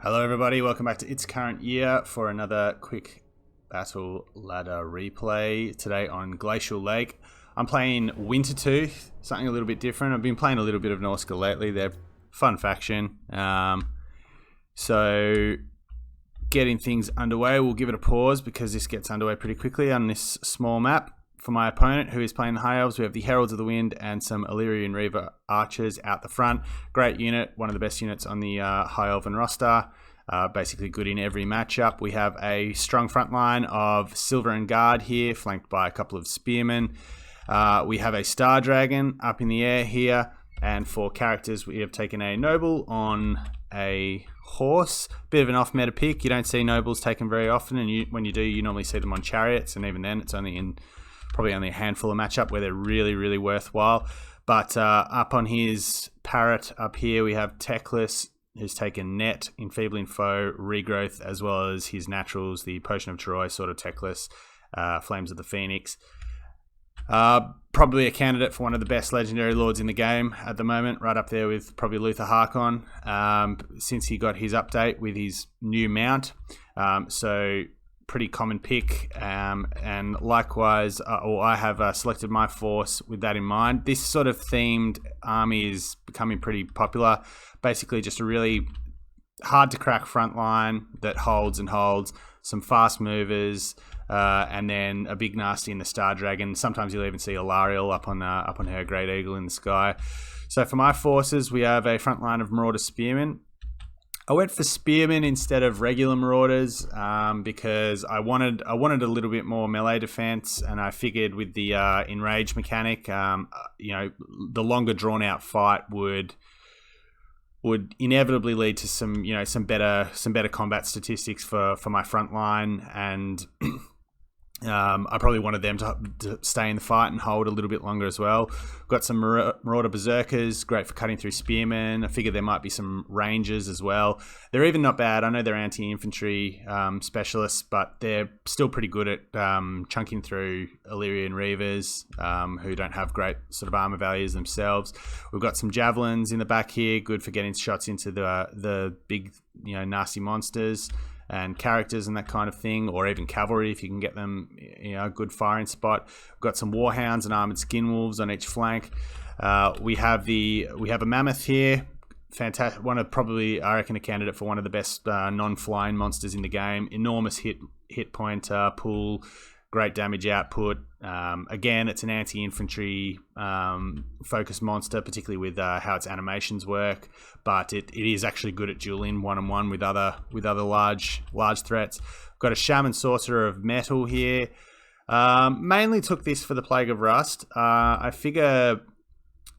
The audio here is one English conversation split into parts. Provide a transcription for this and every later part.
Hello everybody, welcome back to It's Current Year for another quick battle ladder replay today on Glacial Lake. I'm playing Wintertooth, something a little bit different. I've been playing a little bit of Norsca lately. They're a fun faction. So getting things underway, we'll give it a pause because this gets underway pretty quickly on this small map. For my opponent, who is playing the High Elves, we have the Heralds of the Wind and some Illyrian Reaver archers out the front. Great unit, one of the best units on the High Elven roster. Basically good in every matchup. We have a strong front line of Silver and Guard here, flanked by a couple of Spearmen. We have a Star Dragon up in the air here. And for characters, we have taken a Noble on a horse. Bit of an off-meta pick. You don't see Nobles taken very often, and when you do, you normally see them on chariots, and even then, it's only in probably only a handful of matchup where they're really, really worthwhile. But up on his parrot up here, we have Teclis, who's taken Net, Enfeebling Foe, Regrowth, as well as his naturals, the Potion of Troy, sort of Teclis, Flames of the Phoenix. Probably a candidate for one of the best legendary lords in the game at the moment, right up there with probably Luther Harkon, since he got his update with his new mount. So pretty common pick, and likewise, I have selected my force with that in mind. This sort of themed army is becoming pretty popular. Basically just a really hard to crack front line that holds and holds, some fast movers, and then a big nasty in the Star Dragon. Sometimes you'll even see a Lariel up on her Great Eagle in the sky. So for my forces, we have a front line of Marauder Spearmen. I went for Spearmen instead of regular Marauders because I wanted a little bit more melee defense, and I figured with the enrage mechanic, the longer drawn out fight would inevitably lead to some better combat statistics for my front line, and I probably wanted them to stay in the fight and hold a little bit longer as well. Got some Marauder Berserkers, great for cutting through Spearmen. I figured there might be some Rangers as well. They're even not bad. I know they're anti-infantry specialists, but they're still pretty good at chunking through Illyrian Reavers who don't have great sort of armor values themselves. We've got some Javelins in the back here, good for getting shots into the big, nasty monsters and characters and that kind of thing, or even cavalry if you can get them, a good firing spot. We've got some Warhounds and Armored Skinwolves on each flank. We have a Mammoth here, fantastic. One of probably, I reckon, a candidate for one of the best non-flying monsters in the game. Enormous hit point pool, great damage output. Again, it's an anti-infantry focused monster, particularly with how its animations work. But it is actually good at dueling one-on-one with other large threats. Got a Shaman Sorcerer of Metal here. Mainly took this for the Plague of Rust. I figured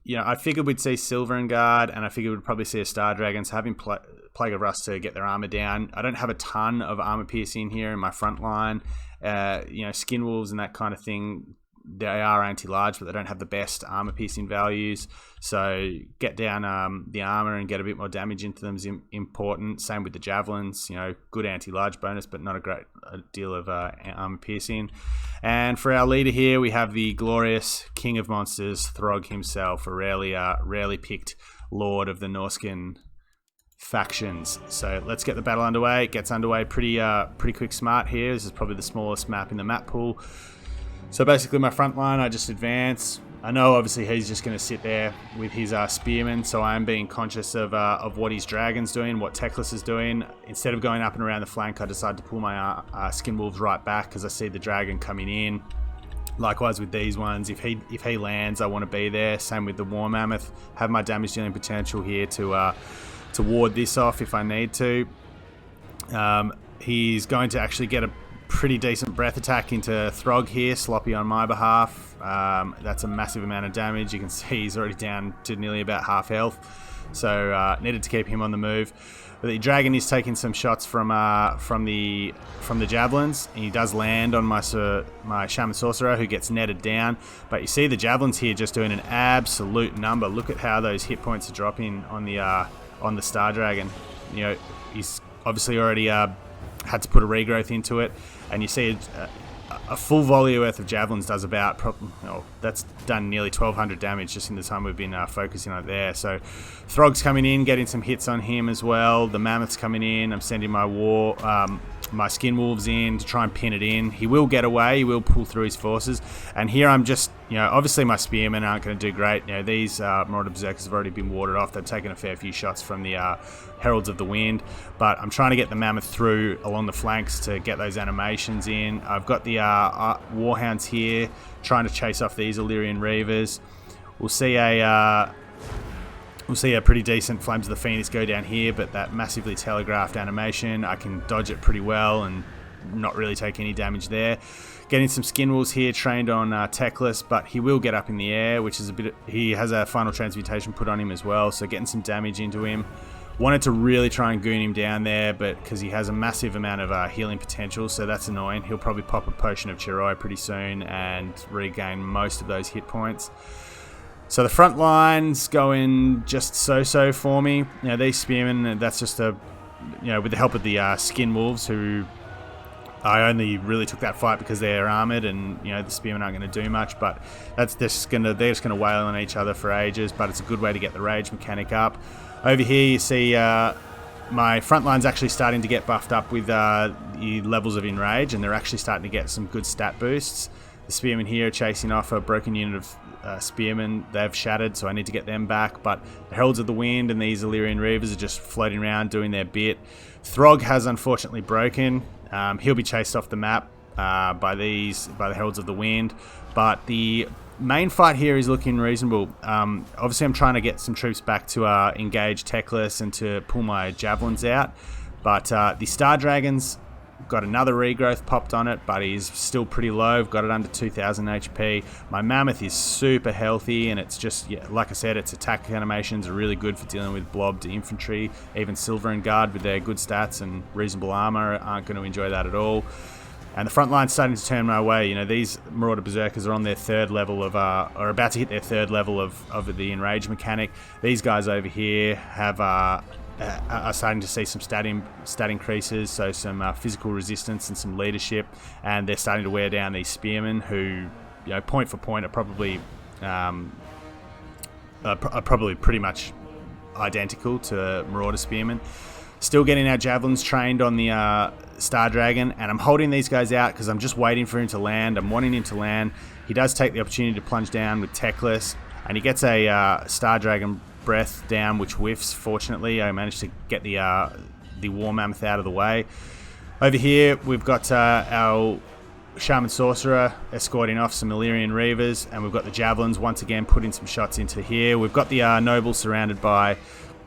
we'd see Silver and Guard, and I figured we'd probably see a Star Dragon. So having Plague of Rust to get their armor down. I don't have a ton of armor piercing here in my front line. Skin Wolves and that kind of thing, they are anti-large, but they don't have the best armor piercing values. So get down the armor and get a bit more damage into them is important. Same with the Javelins, good anti-large bonus, but not a great deal of armor piercing. And for our leader here, we have the glorious King of Monsters, Throg himself, a rarely picked Lord of the Norscan factions. So let's get the battle underway. It gets underway pretty quick smart here. This is probably the smallest map in the map pool. So basically my front line, I just advance. I know obviously he's just going to sit there with his Spearmen, so I am being conscious of what his Dragon's doing, what Teclis is doing. Instead of going up and around the flank, I decide to pull my Skin Wolves right back because I see the Dragon coming in. Likewise with these ones, if he lands, I want to be there. Same with the War Mammoth. Have my damage dealing potential here to ward this off if I need to. He's going to actually get a pretty decent breath attack into Throg here, sloppy on my behalf. That's a massive amount of damage. You can see he's already down to nearly about half health, so needed to keep him on the move. But the Dragon is taking some shots from the Javelins, and he does land on my Shaman Sorcerer, who gets netted down. But you see the Javelins here just doing an absolute number. Look at how those hit points are dropping on the Star Dragon. He's obviously already had to put a regrowth into it, and you see a full volley worth of javelins does about, that's done nearly 1,200 damage just in the time we've been focusing on it there. So Throg's coming in, getting some hits on him as well. The Mammoth's coming in. I'm sending my my skin wolves in to try and pin it in. He will get away. He will pull through his forces. And here I'm just, obviously my spearmen aren't going to do great. These Marauder Berserkers have already been warded off. They've taken a fair few shots from the Heralds of the Wind. But I'm trying to get the Mammoth through along the flanks to get those animations in. I've got the Warhounds here trying to chase off these Illyrian Reavers. We'll see a pretty decent Flames of the Phoenix go down here, but that massively telegraphed animation, I can dodge it pretty well and not really take any damage there. Getting some Skin Wolves here trained on Teclis, but he will get up in the air, which is he has a final transmutation put on him as well, so getting some damage into him. Wanted to really try and goon him down there, but because he has a massive amount of healing potential, so that's annoying. He'll probably pop a Potion of Chiroi pretty soon and regain most of those hit points. So the front line's going just so for me. These spearmen, that's just with the help of the Skin Wolves, who I only really took that fight because they're armored, and the spearmen aren't going to do much. But they're just going to wail on each other for ages. But it's a good way to get the rage mechanic up. Over here, you see my front line's actually starting to get buffed up with the levels of enrage, and they're actually starting to get some good stat boosts. The spearmen here are chasing off a broken unit of spearmen. They've shattered, so I need to get them back. But the Heralds of the Wind and these Illyrian Reavers are just floating around doing their bit. Throg has unfortunately broken. He'll be chased off the map by the Heralds of the Wind. But the main fight here is looking reasonable. Obviously, I'm trying to get some troops back to engage Teclis and to pull my javelins out. But the Star Dragons got another regrowth popped on it, but he's still pretty low. I've got it under 2,000 HP. My Mammoth is super healthy, and it's just, like I said, its attack animations are really good for dealing with blobbed infantry. Even Silver and Guard with their good stats and reasonable armor aren't going to enjoy that at all. And the front line's starting to turn my way. These Marauder Berserkers are on their third level of, are about to hit their third level of the enrage mechanic. These guys over here are starting to see some stat increases, so some physical resistance and some leadership, and they're starting to wear down these spearmen who, point for point, are probably pretty much identical to Marauder spearmen. Still getting our javelins trained on the Star Dragon, and I'm holding these guys out because I'm just waiting for him to land. I'm wanting him to land. He does take the opportunity to plunge down with Teclis, and he gets a Star Dragon breath down, which whiffs. Fortunately, I managed to get the War Mammoth out of the way. Over here, we've got our Shaman Sorcerer escorting off some Illyrian Reavers, and we've got the Javelins once again putting some shots into here. We've got the Nobles surrounded by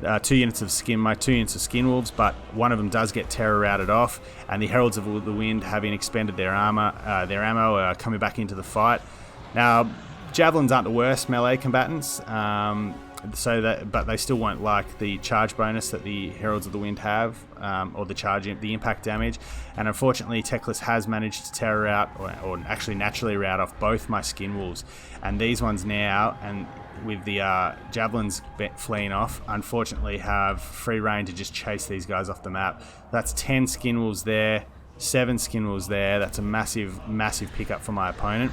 my 2 units of Skin Wolves, but one of them does get terror routed off, and the Heralds of the Wind, having expended their ammo, are coming back into the fight. Now, Javelins aren't the worst melee combatants, but they still won't like the charge bonus that the Heralds of the Wind have, or the impact damage. And unfortunately, Teclis has managed to terror out, or actually naturally rout off both my Skin Wolves. And these ones now, and with the Javelins fleeing off, unfortunately have free reign to just chase these guys off the map. That's 10 Skin Wolves there, 7 Skin Wolves there. That's a massive pickup for my opponent.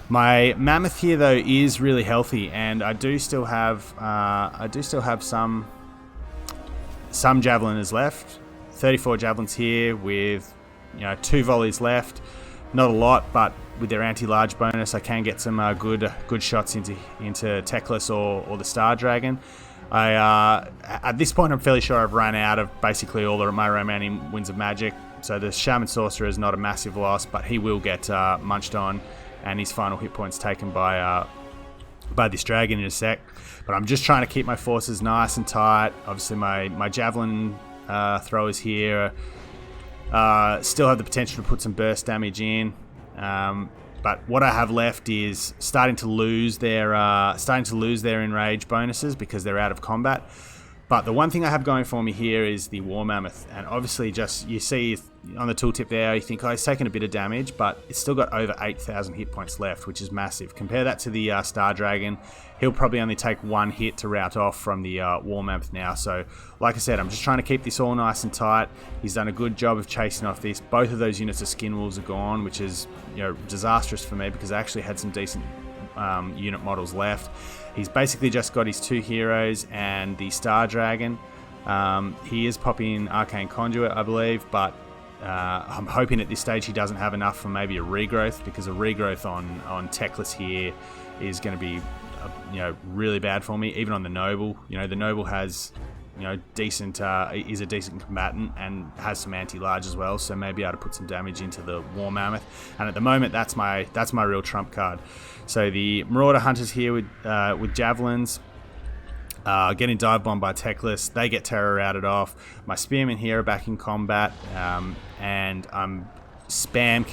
My Mammoth here though is really healthy, and I do still have some Javeliners left. 34 Javelins here with 2 volleys left. Not a lot, but with their anti-large bonus, I can get some good shots into Teclis or the Star Dragon. At this point, I'm fairly sure I've run out of basically all of my remaining Winds of Magic. So the Shaman Sorcerer is not a massive loss, but he will get munched on, and his final hit points taken by this dragon in a sec. But I'm just trying to keep my forces nice and tight. Obviously, my javelin throwers here still have the potential to put some burst damage in. But what I have left is starting to lose their enrage bonuses because they're out of combat. But the one thing I have going for me here is the War Mammoth, and obviously just you see on the tooltip there, you think, oh, he's taken a bit of damage, but it's still got over 8,000 hit points left, which is massive. Compare that to the Star Dragon. He'll probably only take one hit to rout off from the War Mammoth now. So, like I said, I'm just trying to keep this all nice and tight. He's done a good job of chasing off this. Both of those units of Skin Wolves are gone, which is disastrous for me because I actually had some decent unit models left. He's basically just got his 2 heroes and the Star Dragon. He is popping Arcane Conduit, I believe, but I'm hoping at this stage he doesn't have enough for maybe a regrowth, because a regrowth on Teclis here is going to be really bad for me. Even on the Noble, the Noble has decent is a decent combatant and has some anti-large as well, so maybe able to put some damage into the War Mammoth. And at the moment, that's my real trump card. So the Marauder Hunters here with javelins, getting dive bombed by Teclis. They get terror routed off. My Spearmen here are back in combat, and I'm spam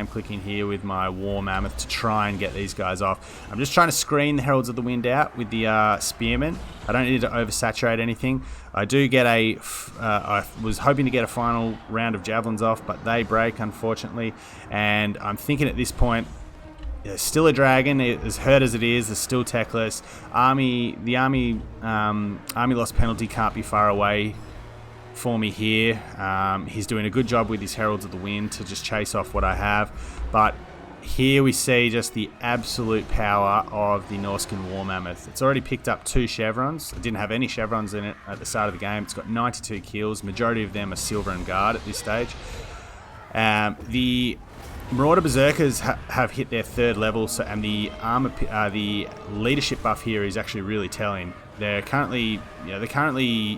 clicking here with my War Mammoth to try and get these guys off. I'm just trying to screen the Heralds of the Wind out with the Spearmen. I don't need to oversaturate anything. I do get I was hoping to get a final round of Javelins off, but they break, unfortunately. And I'm thinking at this point, there's still a dragon, as hurt as it is, there's still Teclis. The army loss penalty can't be far away for me here. He's doing a good job with his Heralds of the Wind to just chase off what I have. But here we see just the absolute power of the Norscan War Mammoth. It's already picked up 2 chevrons. It didn't have any chevrons in it at the start of the game. It's got 92 kills. Majority of them are Silver and Guard at this stage. The Marauder Berserkers have hit their 3rd level, and the leadership buff here is actually really telling. They're currently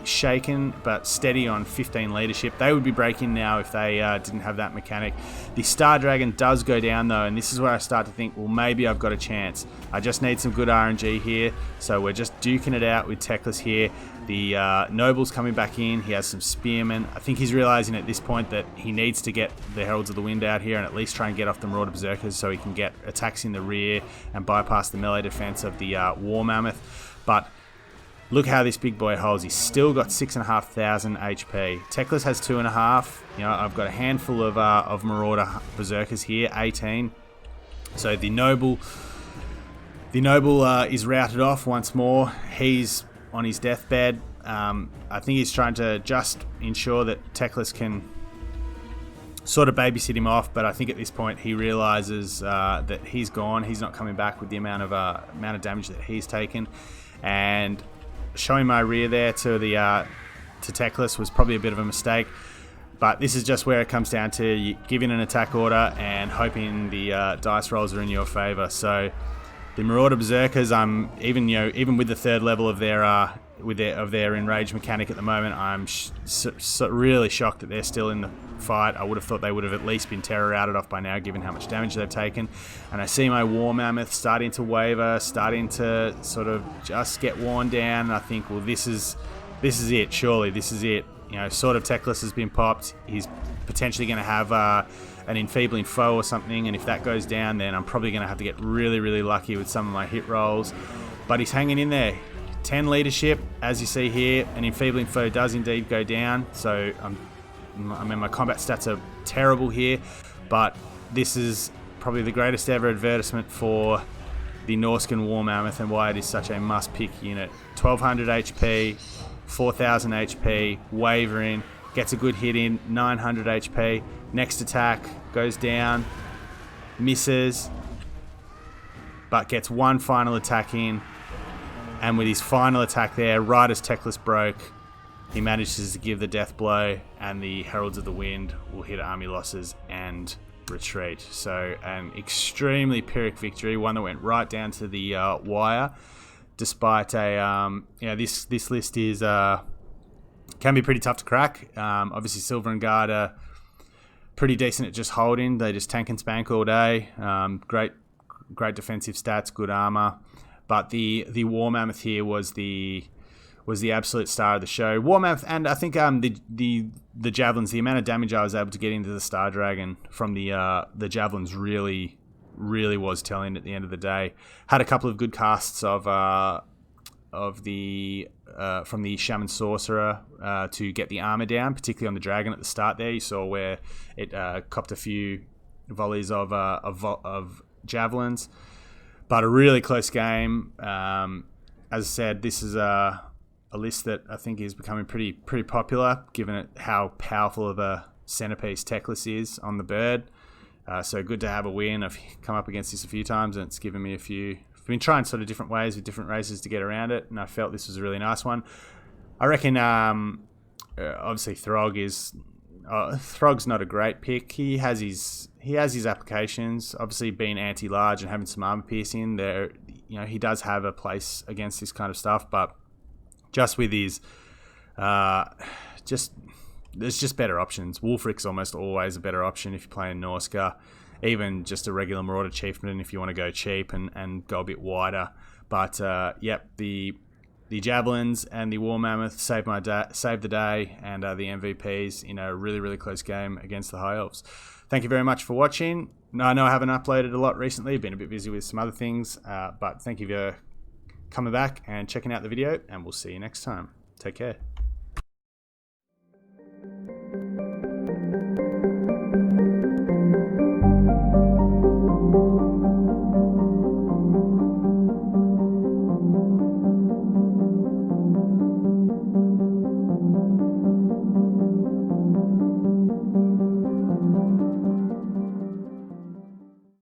shaken but steady on 15 leadership. They would be breaking now if they didn't have that mechanic. The Star Dragon does go down though, and this is where I start to think, well, maybe I've got a chance. I just need some good RNG here, so we're just duking it out with Teclis here. The Noble's coming back in. He has some Spearmen. I think he's realizing at this point that he needs to get the Heralds of the Wind out here and at least try and get off the Marauder Berserkers so he can get attacks in the rear and bypass the melee defense of the War Mammoth. But look how this big boy holds. He's still got 6,500 HP. Teclis has 2.5. I've got a handful of Marauder Berserkers here, 18. So the Noble is routed off once more. He's on his deathbed. I think he's trying to just ensure that Teclis can sort of babysit him off, but I think at this point he realizes that he's gone. He's not coming back with the amount of damage that he's taken, and showing my rear there to Teclis was probably a bit of a mistake. But this is just where it comes down to you giving an attack order and hoping the dice rolls are in your favor. So the Marauder Berserkers, I'm even with the 3rd level of their enrage mechanic at the moment, I'm really shocked that they're still in the fight. I would have thought they would have at least been terror routed off by now, given how much damage they've taken. And I see my War Mammoth starting to waver, starting to sort of just get worn down. And I think, well, this is it. Surely this is it. Sword of Teclis has been popped. He's potentially going to have an enfeebling foe or something, and if that goes down, then I'm probably going to have to get really, really lucky with some of my hit rolls. But he's hanging in there. 10 leadership, as you see here. An enfeebling foe does indeed go down, so my combat stats are terrible here, but this is probably the greatest ever advertisement for the Norscan War Mammoth and why it is such a must-pick unit. 1200 HP, 4000 HP, wavering, gets a good hit in, 900 HP. Next attack goes down, misses, but gets one final attack in. And with his final attack there, right as Teclis broke, he manages to give the death blow, and the Heralds of the Wind will hit army losses and retreat. So an extremely Pyrrhic victory, one that went right down to the wire. Despite this list is can be pretty tough to crack. Obviously, Silver and Guard are pretty decent at just holding. They just tank and spank all day. Great defensive stats, good armor. But the War Mammoth here was the absolute star of the show. War Mammoth, and I think the javelins, the amount of damage I was able to get into the Star Dragon from the javelins really was telling at the end of the day. Had a couple of good casts of the from the Shaman Sorcerer to get the armor down, particularly on the dragon at the start there. You saw where it copped a few volleys of javelins. But a really close game. As I said, this is a list that I think is becoming pretty popular, given it how powerful of a centerpiece Teclis is on the bird. So good to have a win. I've come up against this a few times, and it's given me a few. I've been trying sort of different ways with different races to get around it, and I felt this was a really nice one. I reckon, obviously, Throg's not a great pick. He has his applications. Obviously, being anti-large and having some armor piercing, there, he does have a place against this kind of stuff. But just with his, there's just better options. Wulfric's almost always a better option if you're playing Norska. Even just a regular Marauder Chieftain if you want to go cheap and go a bit wider. But the Javelins and the War Mammoth saved the day, and the MVPs in a really, really close game against the High Elves. Thank you very much for watching. I know I haven't uploaded a lot recently, been a bit busy with some other things, but thank you for coming back and checking out the video, and we'll see you next time. Take care.